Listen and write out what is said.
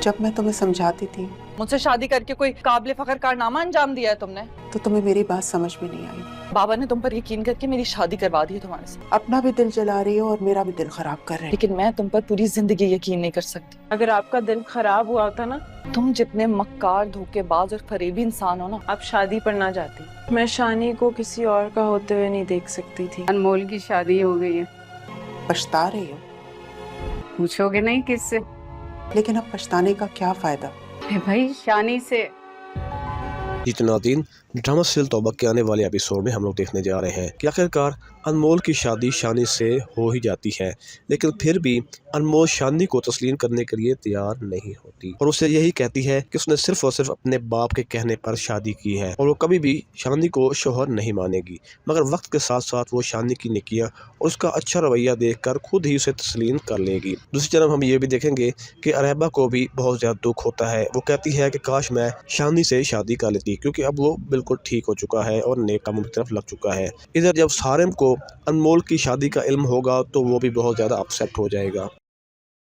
जब मैं तुम्हें समझाती थी मुझसे शादी करके कोई काबिल फखर कारनामा अंजाम दिया है तुमने? तो तुम्हें मेरी बात समझ में नहीं आई। बाबा ने तुम पर यकीन करके मेरी शादी करवा दी है तुम्हारे से, अपना भी दिल जला रही हो और मेरा भी दिल खराब कर रही हो। लेकिन मैं तुम पर पूरी जिंदगी यकीन नहीं कर सकती। अगर आपका दिल खराब हुआ होता ना, तुम जितने मक्कार, धोखेबाज और फरेबी इंसान हो ना, आप शादी पर ना जाती। मैं शानी को किसी और का होते हुए नहीं देख सकती थी। अनमोल की शादी हो गई है, पछता रही हो, पूछोगे नहीं किससे? लेकिन अब पछताने का क्या फायदा। अरे भाई शानी से। जी तो नाज़रीन, ड्रामा सीरियल तौबा के आने वाले एपिसोड में हम लोग देखने जा रहे हैं कि आखिरकार अनमोल की शादी शानी से हो ही जाती है, लेकिन फिर भी अनमोल शानी को तस्लीम करने के लिए तैयार नहीं होती और उसे यही कहती है कि उसने सिर्फ और सिर्फ अपने बाप के कहने पर शादी की है और वो कभी भी शानी को शोहर नहीं मानेगी। मगर वक्त के साथ साथ वो शानी की नेकियां और उसका अच्छा रवैया देखकर खुद ही उसे तस्लीम कर लेगी। दूसरी तरफ हम ये भी देखेंगे कि अरैबा को भी बहुत ज़्यादा दुख होता है। वो कहती है कि काश मैं शानी से शादी कर लेती, क्योंकि अब वो बिल्कुल ठीक हो चुका है और नेक कामों की तरफ लग चुका है। इधर जब सारिम को अनमोल की शादी का इल्म होगा तो वो भी बहुत ज़्यादा अपसेट हो जाएगा।